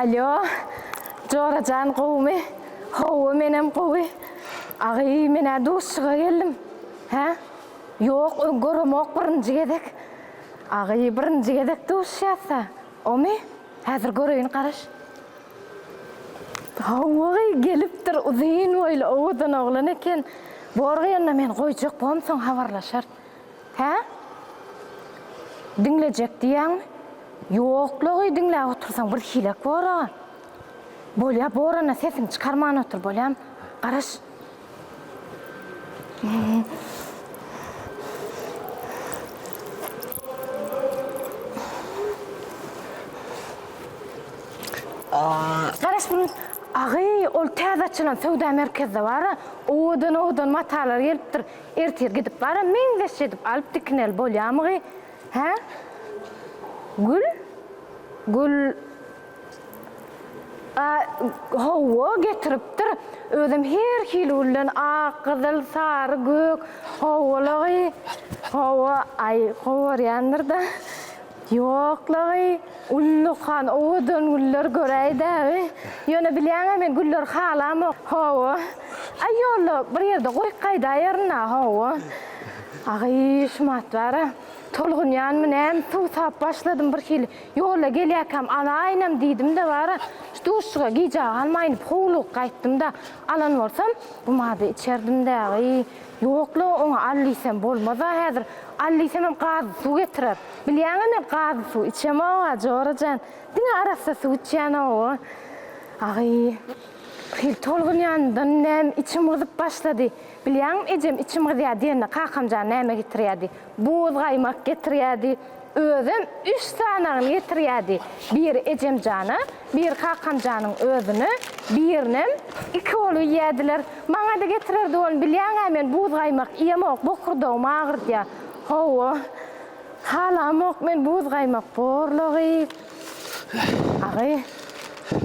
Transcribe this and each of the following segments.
Alo, Joracan qowmy, howa menem qowy. Agy mene duşga geldim. Ha? Yok, göremok birinji gedek. Agy birinji gedek duş ýatsa. Omy, häzir göreýin garaş. Hawagy gelipdir, uzyn boýly owdan oglan eken. Borganda men goýjak bolsam habarlaşar. Ha? Dinlejek diýäň? Ýoklugy dinläp otursaň bir hilek bora. Bolýa borana sesini çykarman otur bolýam. Garaş. Garaş bunu. Agy ol täze açylan sowda merkezde bara. Odan matalar gelipdir. Ertir gidip bara men de edip alyp diknel bolýamy. Ha? Gül hawa getiripdir. Özüm her hili ulan ak, kızıl, sarı, gök hawalagy. Hawa ay gowaryandyr da. Ýoklagy ullukan odan güller göreýdi. Ýöne bilýän men güller halam hawa. Aýolla bir ýerde goýkaýda ýerine hawa. Agy şumat bara. Tolgunyan menem tuğsap başladım bir hili. Yola gelýäkem alaýnam diýdim de bara. Duşga gija almaýyn puluk gaýtdym da alan borsam bu mady içerdim de agy. Ýokla oňa allysam bolmaz häzir. Allysam hem gazy suw getirip. Bilýäňmi gazy suw içemä Jorajan. Diňe arasa suw içýän o. Agy hil tolgunyandan nem içim gyzyp başlady. Bilýän ejem içim gyzýar diýende kakamjan näme getirýärdi? Buz gaýmak getirýärdi. Özüm 3 sanagyny getirýärdi. Bir ejemjana, bir kakamjanyň özüni, birinem 2 bolup ýädiler. Maňa da getirerdi ol bilýän men buz gaýmak ýemok, bokurda magyr diýär. Hawa. Halamok men buz gaýmak borlagy. Agy.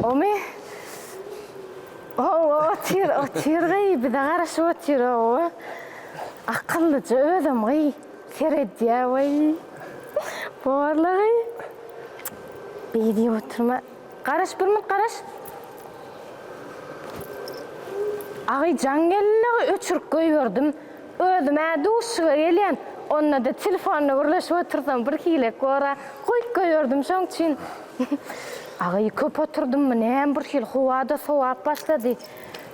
Omy. Otir gıy, bir de garaş otir o. Akıllıca ödüm gıy. Seredya vay. Borla gıy. Beydi oturma. Garaş bir mi garaş? Ağay can gelini öçürük göýürdüm. Ödüme duşuğa gelyen. Onunla da telefonla birleşip otursam bir hilek ora. Koyup göýürdüm şoň için. Agy köp oturdum menem bir hil howada sowap başlady.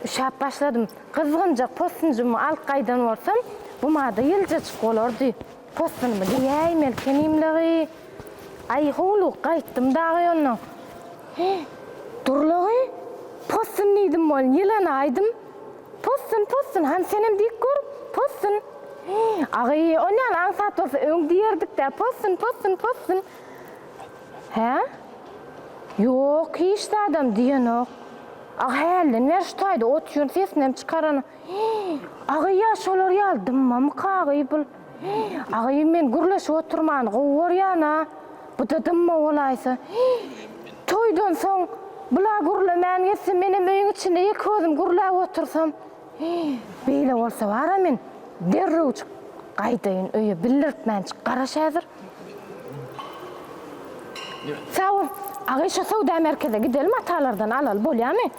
Üşäp başladym. Kızgınca postunjumy alyp gaýdan borsam, bu mada ýylja çykolardy. Postunumy diýäýin men kenimligi. Ay howluk gaýtdym dagy onu. Durlagy. Postun diýdim bol, ýylan aýdym. Postun, han senem diýip gör. Postun. Agy onýan ansat bolsa öň diýerdik de postun. Ha? Yok, hiç de adam diýen ok. Ahälden ver şutaýdy, ot ýön sesinem çykaran. Agy ýa şolar ýaldım, mamkagy bul. Agy men gürleşip oturman, gowarýana. Bu da dymma bolaýsa. Toýdan soň bula gürlemän getse menem öýüň içinde ýeki özüm gürläp otursam. Beýle bolsa bara men derrew gaýdaýyn öýe bildirtmän garaş häzir. Sağ ol. Agy şu sowda merkezine gidelim atalardan alal bolýarmy?